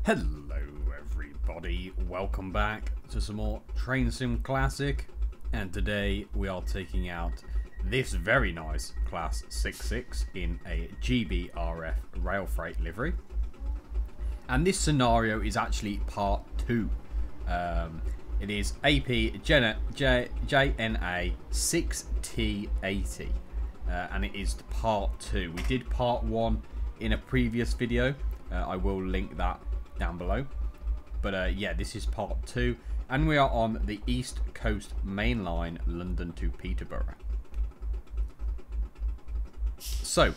Hello everybody, welcome back to some more Train Sim Classic, and today we are taking out this very nice Class 66 in a GBRF rail freight livery. And this scenario is actually part 2. It is AP JNA 6T80 and it is part 2. We did part 1 in a previous video. I will link that down below, but yeah, this is part 2 and we are on the East Coast Main Line, London to Peterborough. So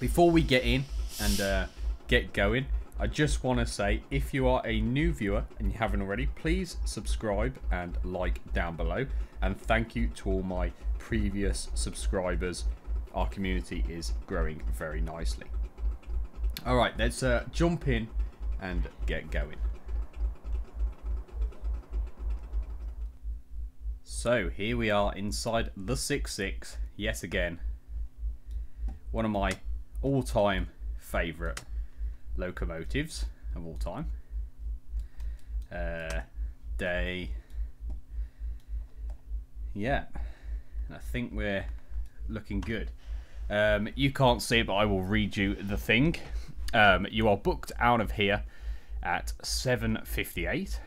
before we get in and get going, I just want to say, if you are a new viewer and you haven't already, please subscribe and like down below, and thank you to all my previous subscribers. Our community is growing very nicely. Alright, let's jump in and get going. So here we are inside the 66 yet again. One of my all-time favourite locomotives of all time. Yeah, I think we're looking good. You can't see it, but I will read you the thing. You are booked out of here at 7:58,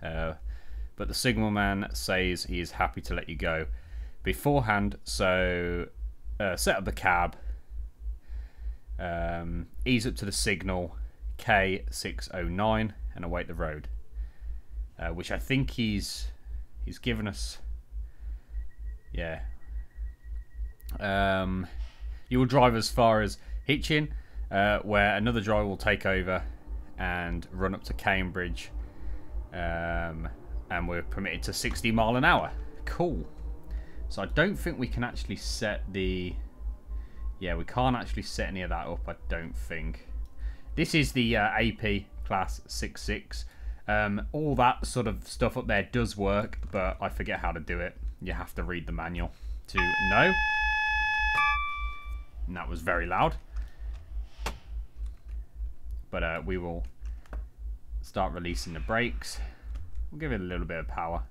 but the signalman says he is happy to let you go beforehand, so set up the cab, ease up to the signal K609 and await the road, which I think he's given us. Yeah. You will drive as far as Hitchin, where another driver will take over and run up to Cambridge, and we're permitted to 60 mile an hour. Cool. So I don't think we can actually set the... Yeah, we can't actually set any of that up, I don't think. This is the AP Class 66. All that sort of stuff up there does work, but I forget how to do it. You have to read the manual to know. And that was very loud. But we will start releasing the brakes. We'll give it a little bit of power.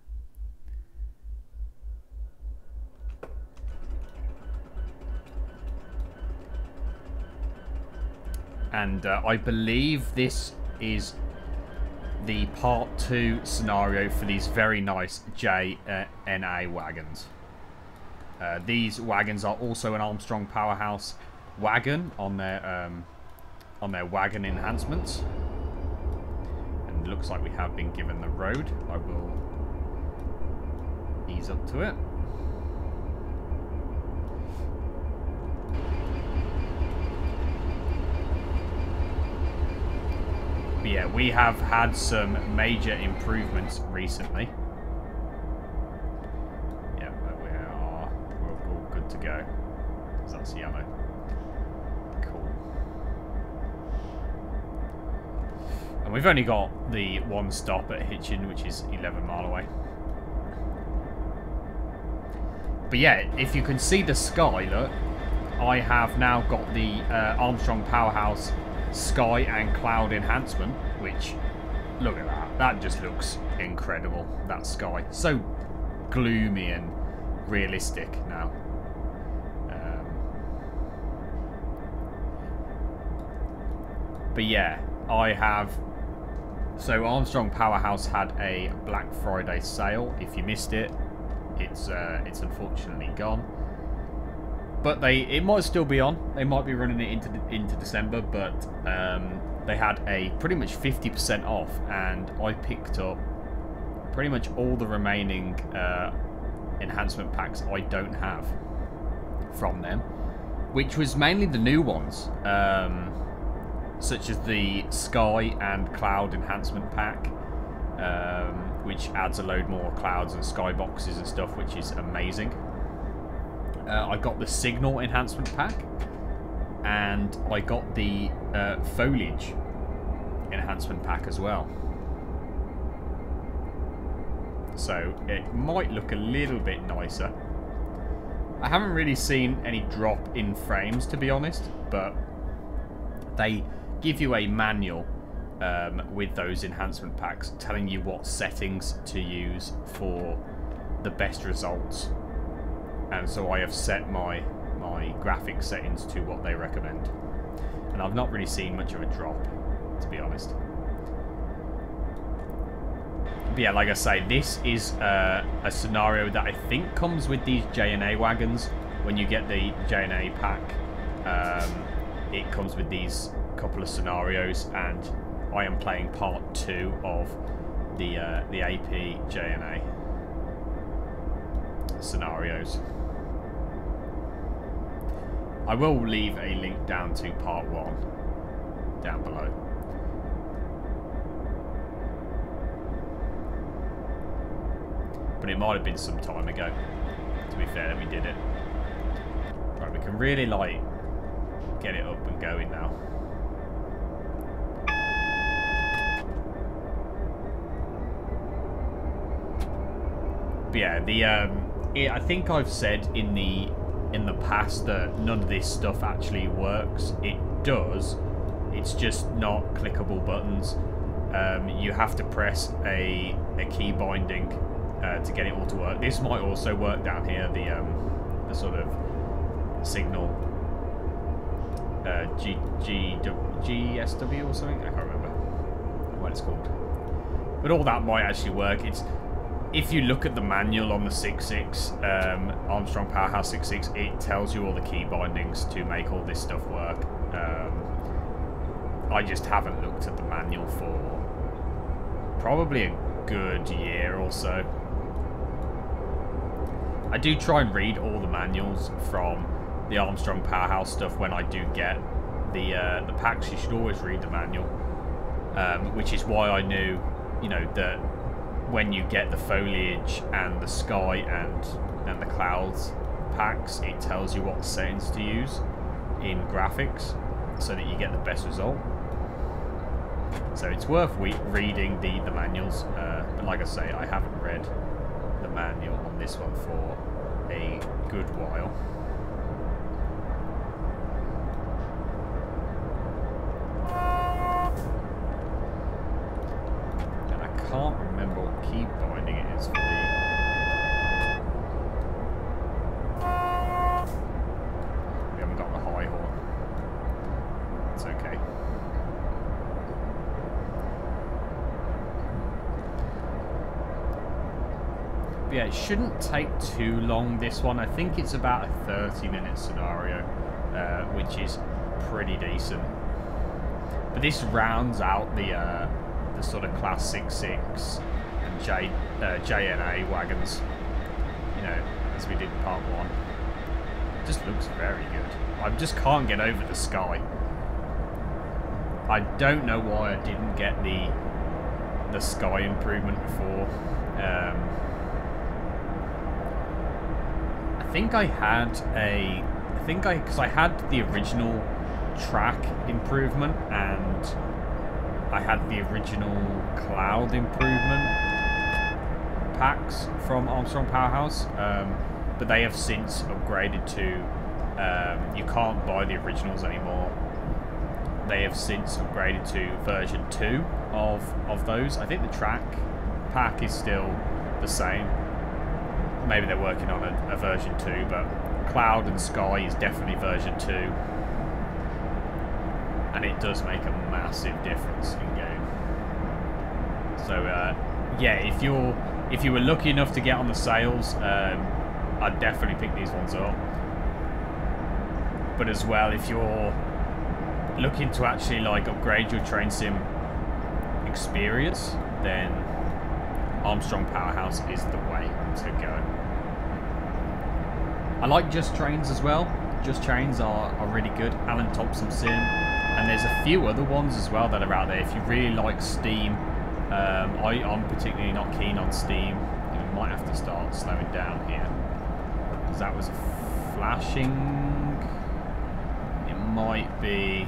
And I believe this is the part 2 scenario for these very nice JNA wagons. These wagons are also an Armstrong Powerhouse wagon on their wagon enhancements. And it looks like we have been given the road. I will ease up to it. But yeah, we have had some major improvements recently. Yeah, we're all good to go. Because that's yellow. Cool. And we've only got the one stop at Hitchin, which is 11 mile away. But yeah, if you can see the sky, look, I have now got the Armstrong Powerhouse sky and cloud enhancement, which, look at that, that just looks incredible. That sky, so gloomy and realistic now. But yeah, I have, so Armstrong Powerhouse had a Black Friday sale. If you missed it, it's unfortunately gone. But it might still be on. They might be running it into December, but they had a pretty much 50% off, and I picked up pretty much all the remaining enhancement packs I don't have from them, which was mainly the new ones, such as the Sky and Cloud enhancement pack, which adds a load more clouds and sky boxes and stuff, which is amazing. I got the Signal enhancement pack, and I got the Foliage enhancement pack as well. So it might look a little bit nicer. I haven't really seen any drop in frames, to be honest, but they give you a manual with those enhancement packs, telling you what settings to use for the best results. And so I have set my graphics settings to what they recommend. And I've not really seen much of a drop, to be honest. But yeah, like I say, this is a scenario that I think comes with these J&A wagons. When you get the J&A pack, it comes with these couple of scenarios, and I am playing part 2 of the AP J&A scenarios. I will leave a link down to part 1 down below. But it might have been some time ago, to be fair, that we did it. Right, we can really, like, get it up and going now. But yeah, I think I've said in the past that none of this stuff actually works. It does. It's just not clickable buttons. You have to press a key binding to get it all to work. This might also work down here, the sort of signal GSW or something. I can't remember what it's called. But all that might actually work. If you look at the manual on the 6.6, Armstrong Powerhouse 6.6, it tells you all the key bindings to make all this stuff work. I just haven't looked at the manual for probably a good year or so. I do try and read all the manuals from the Armstrong Powerhouse stuff when I do get the packs. You should always read the manual, which is why I knew, you know, that when you get the foliage and the sky and the clouds packs, it tells you what settings to use in graphics so that you get the best result. So it's worth reading the manuals, but like I say, I haven't read the manual on this one for a good while. And I can't remember what key binding it is for the... We haven't got the high horn. It's okay. Yeah, it shouldn't take too long, this one. I think it's about a 30-minute scenario, which is pretty decent. But this rounds out the sort of class 6.6 and J&A wagons, you know, as we did in part 1. It just looks very good. I just can't get over the sky. I don't know why I didn't get the sky improvement before. I think I had because I had the original track improvement and I had the original cloud improvement packs from Armstrong Powerhouse, but they have since upgraded to you can't buy the originals anymore. They have since upgraded to version 2 of those. I think the track pack is still the same. Maybe they're working on a version 2, but Cloud and Sky is definitely version 2. And it does make a massive difference in game. So, yeah, if you were lucky enough to get on the sales, I'd definitely pick these ones up. But as well, if you're looking to actually like upgrade your train sim experience, then Armstrong Powerhouse is the way to go. I like Just Trains as well. Just Trains are really good. Alan Thompson Sim. And there's a few other ones as well that are out there. If you really like Steam, I'm particularly not keen on Steam. You might have to start slowing down here. Because that was flashing. It might be...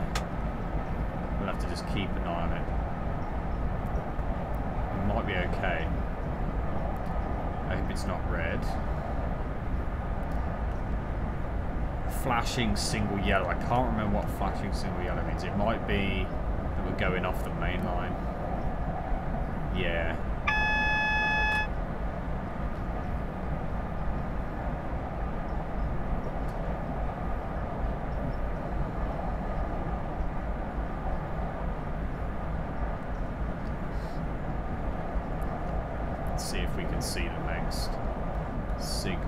We'll have to just keep an eye on it. It might be okay. I hope it's not red. Flashing single yellow. I can't remember what flashing single yellow means. It might be that we're going off the main line. Yeah. Let's see if we can see the next signal.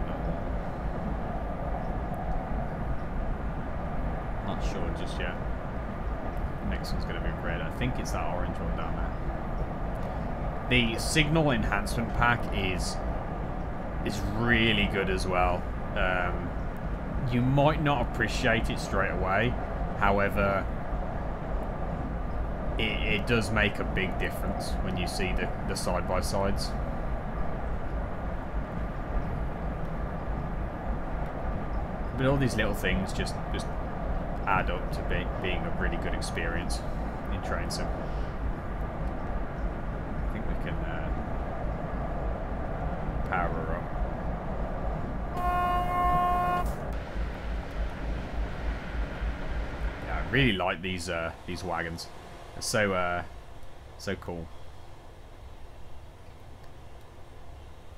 Not sure just yet. Next one's going to be red. I think it's that orange one down there. The signal enhancement pack is really good as well. You might not appreciate it straight away. However, it does make a big difference when you see the side-by-sides. But all these little things just add up to being a really good experience in Train Sim. I think we can power her up. Yeah, I really like these wagons. They're so cool.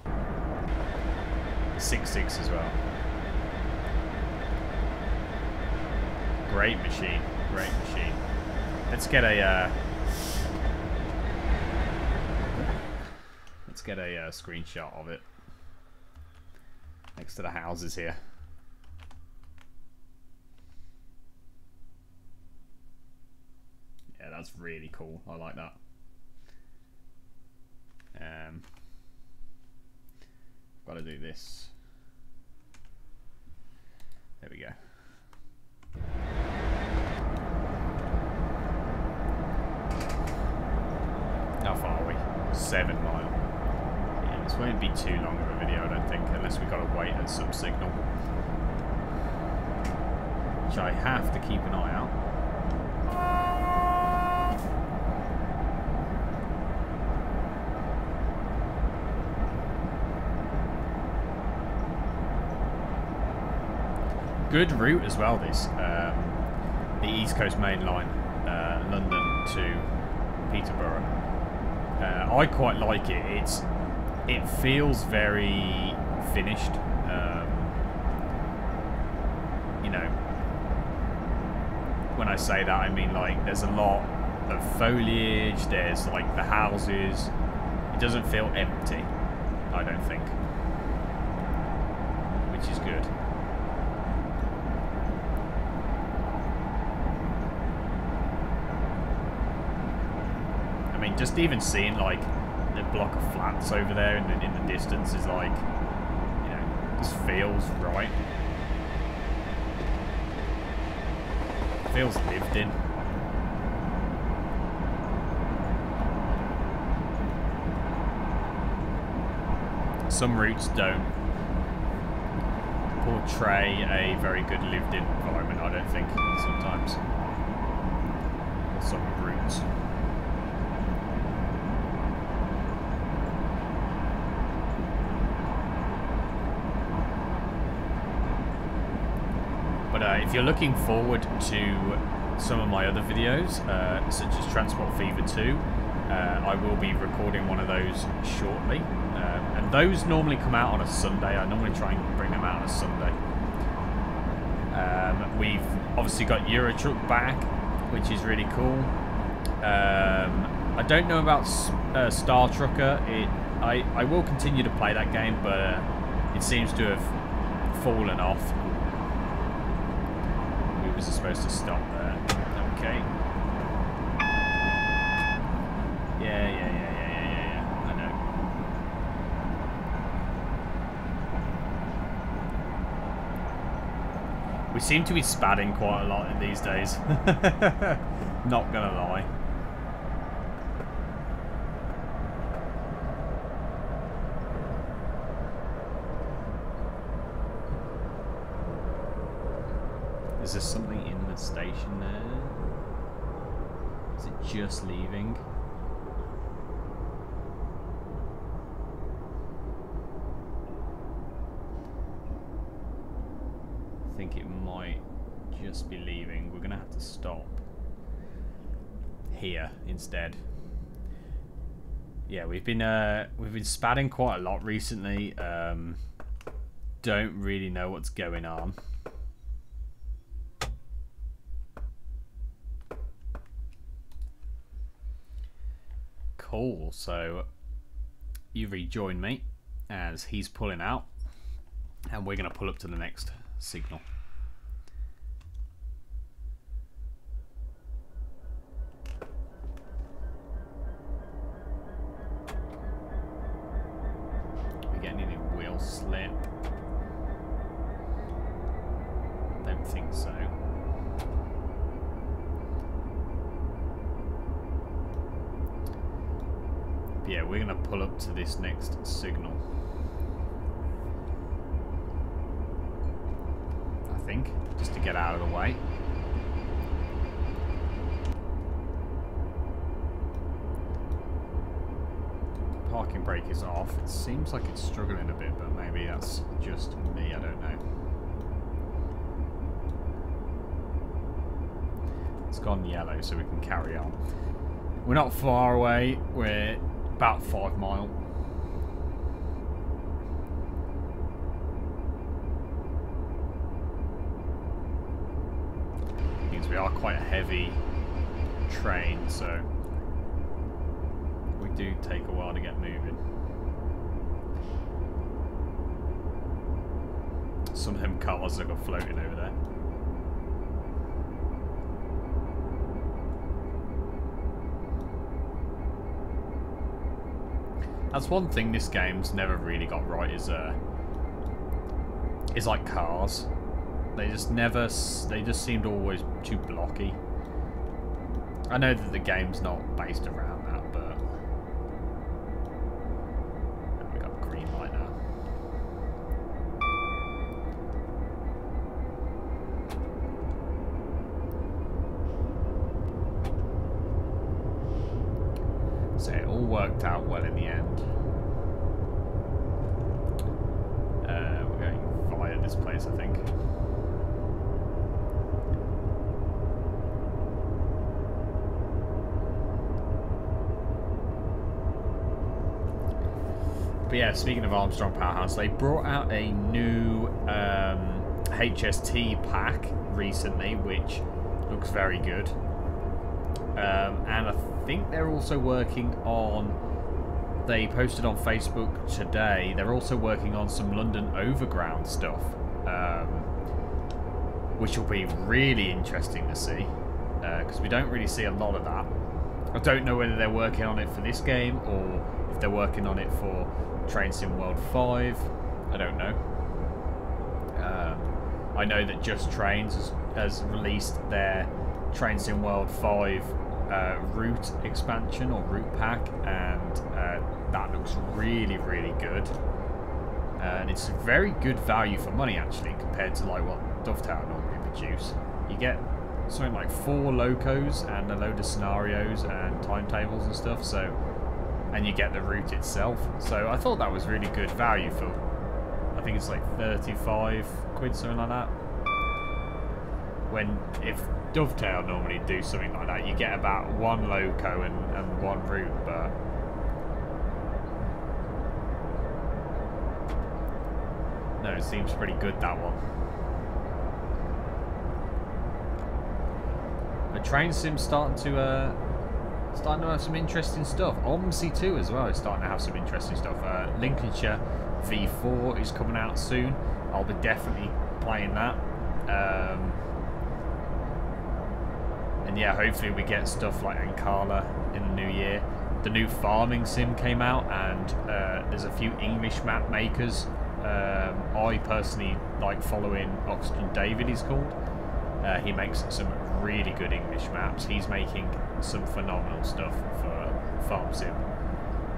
The 6.6 as well. Great machine, great machine. Let's get a screenshot of it next to the houses here. Yeah, that's really cool. I like that. Got to do this. There we go. How far are we? 7 miles. Yeah, this won't be too long of a video, I don't think, unless we've got to wait at some signal. Which I have to keep an eye out. Good route as well, this. The East Coast Main Line, London to Peterborough. I quite like it. It feels very finished. You know, when I say that, I mean like there's a lot of foliage. There's like the houses. It doesn't feel empty, I don't think, which is good. I mean, just even seeing like the block of flats over there in the distance is like, you know, just feels right. Feels lived in. Some routes don't portray a very good lived in environment, I don't think, sometimes. Some routes. If you're looking forward to some of my other videos, such as Transport Fever 2, I will be recording one of those shortly. And those normally come out on a Sunday. I normally try and bring them out on a Sunday. We've obviously got Euro Truck back, which is really cool. I don't know about Star Trucker. I will continue to play that game, but it seems to have fallen off. Are supposed to stop there. Okay. Yeah. I know. We seem to be spatting quite a lot in these days. Not gonna lie. Is there something in the station there? Is it just leaving? I think it might just be leaving. We're gonna have to stop here instead. Yeah, we've been spatting quite a lot recently. Don't really know what's going on. Cool. So you rejoin me as he's pulling out, and we're going to pull up to the next signal. Getting any wheel slip? Don't think so. But yeah, we're gonna pull up to this next signal. I think, just to get out of the way. Parking brake is off. It seems like it's struggling a bit, but maybe that's just me, I don't know. It's gone yellow, so we can carry on. We're not far away, we're about 5 miles. Means we are quite a heavy train, so do take a while to get moving. Some of them cars that got floating over there. That's one thing this game's never really got right is like cars. They just seemed always too blocky. I know that the game's not based around that, but we got a green light now. So it all worked out well in the end. We're going via this place, I think. But yeah, speaking of Armstrong Powerhouse, they brought out a new HST pack recently, which looks very good. And I think they're also working on, they posted on Facebook today, they're also working on some London Overground stuff, which will be really interesting to see, because we don't really see a lot of that. I don't know whether they're working on it for this game or if they're working on it for Train Sim World 5. I don't know. I know that Just Trains has released their Train Sim World 5 route expansion or route pack, and that looks really, really good. And it's very good value for money actually compared to like what Dovetail normally produce. You get something like 4 locos and a load of scenarios and timetables and stuff, so, and you get the route itself. So I thought that was really good value for, I think it's like 35 quid, something like that. When, if Dovetail normally do something like that, you get about 1 loco and 1 route, but no, it seems pretty good, that one. But Train Sim's starting to have some interesting stuff. OMSI 2 as well is starting to have some interesting stuff. Lincolnshire V4 is coming out soon. I'll be definitely playing that. And yeah, hopefully we get stuff like Ankara in the new year. The new farming sim came out, and there's a few English map makers. I personally like following Oxygen David, he's called. He makes some really good English maps. He's making some phenomenal stuff for Farm Sim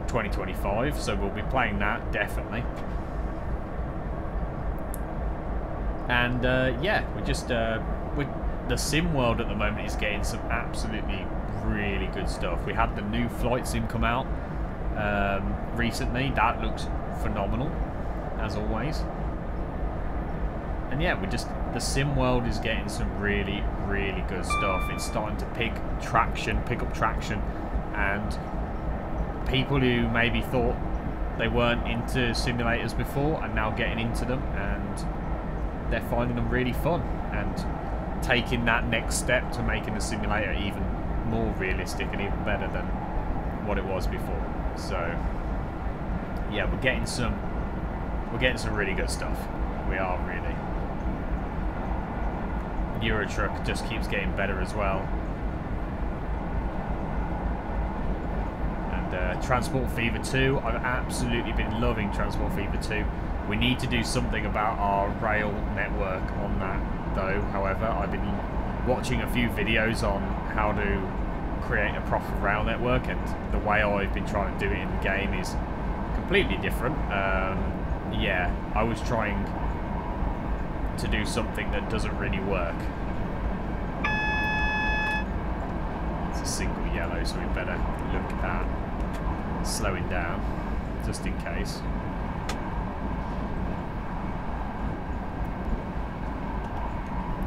2025, so we'll be playing that definitely. And yeah, we're just the sim world at the moment is getting some absolutely really good stuff. We had the new flight sim come out recently. That looks phenomenal, as always. And yeah, we're just the sim world is getting some really, really good stuff. It's starting to pick up traction, and people who maybe thought they weren't into simulators before are now getting into them, and they're finding them really fun and taking that next step to making the simulator even more realistic and even better than what it was before. So yeah, we're getting some really good stuff. We are really. Euro Truck just keeps getting better as well. And Transport Fever 2, I've absolutely been loving Transport Fever 2. We need to do something about our rail network on that though. However, I've been watching a few videos on how to create a proper rail network, and the way I've been trying to do it in the game is completely different. Yeah, I was trying to do something that doesn't really work. It's a single yellow, so we better look at slowing down just in case.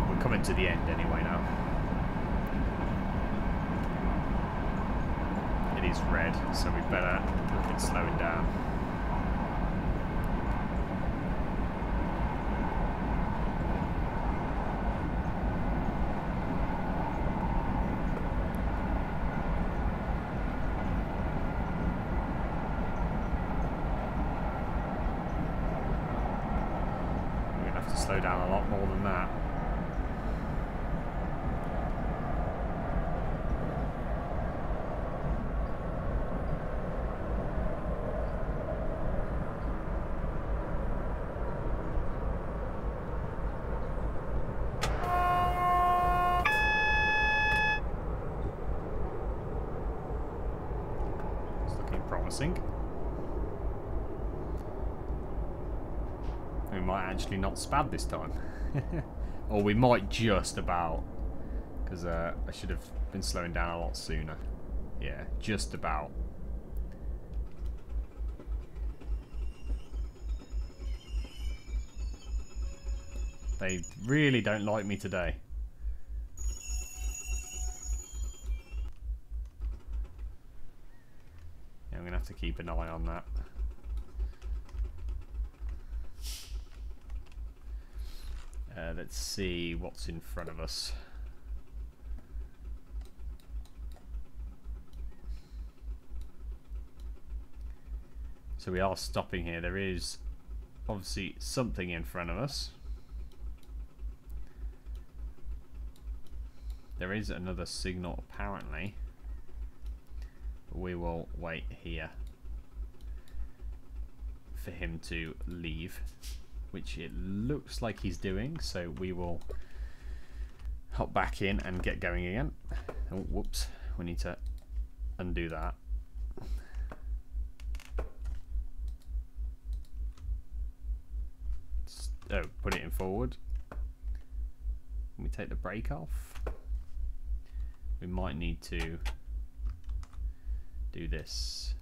We're coming to the end anyway now. It is red, so we better look at slowing down. Slow down a lot more than that. It's looking promising. We might actually not spad this time. Or we might just about. Because I should have been slowing down a lot sooner. Yeah, just about. They really don't like me today. Yeah, I'm going to have to keep an eye on that. Let's see what's in front of us. So we are stopping here. There is obviously something in front of us. There is another signal apparently. We will wait here for him to leave, which it looks like he's doing, so we will hop back in and get going again. Oh, whoops, we need to undo that. Oh, put it in forward. Can we take the brake off? We might need to do this.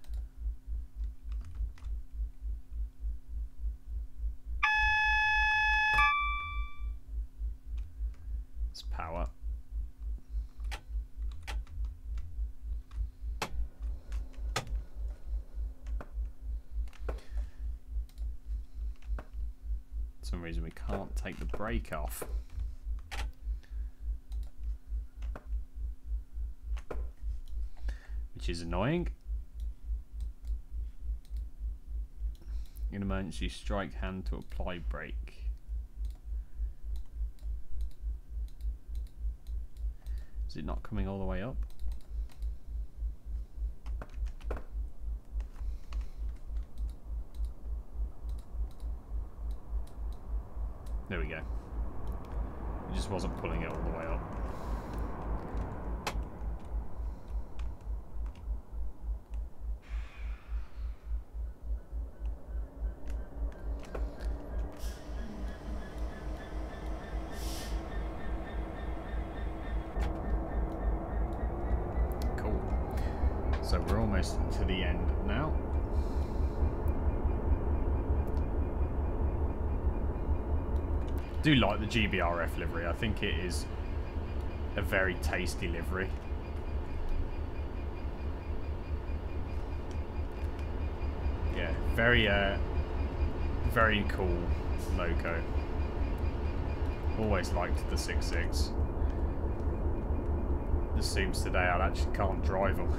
Let's power. For some reason we can't take the brake off. Which is annoying. In emergency, strike hand to apply brake. Is it not coming all the way up? There we go. It just wasn't pulling it all the way up. So we're almost to the end now. do like the GBRF livery. I think it is a very tasty livery. Yeah, very cool loco. Always liked the 6.6. It seems today I actually can't drive them.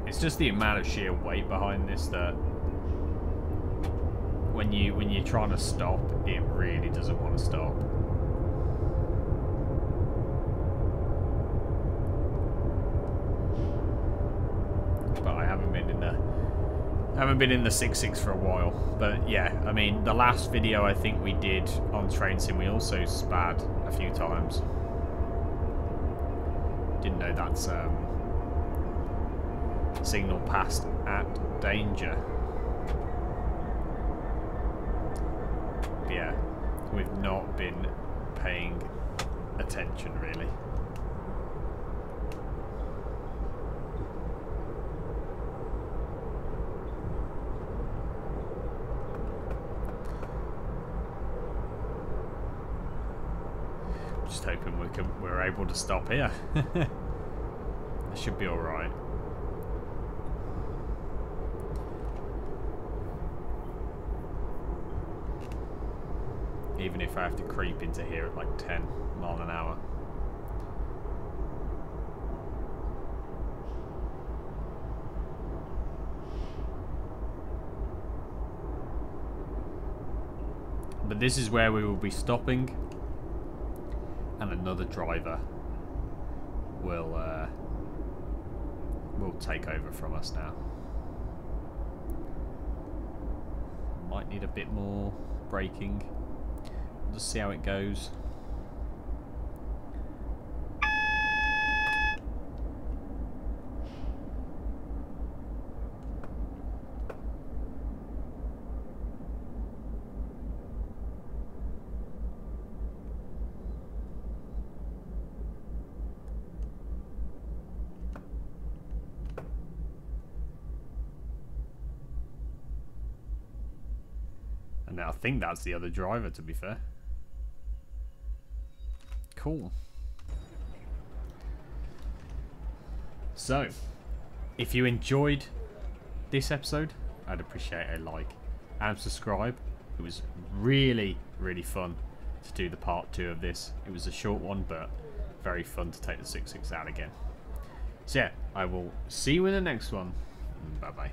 It's just the amount of sheer weight behind this that when you're trying to stop, it really doesn't want to stop. But I haven't been in the 6.6 for a while. But yeah, I mean, the last video I think we did on Train Sim, we also spad a few times. Didn't know that's signal passed at danger. But yeah, we've not been paying attention really. Just hoping we're able to stop here. It should be all right. Even if I have to creep into here at like 10 miles an hour. But this is where we will be stopping. And another driver will take over from us now. Might need a bit more braking. We'll just see how it goes. And I think that's the other driver, to be fair. Cool. So, if you enjoyed this episode, I'd appreciate a like and subscribe. It was really, really fun to do the part 2 of this. It was a short one, but very fun to take the 6.6 out again. So yeah, I will see you in the next one. Bye bye.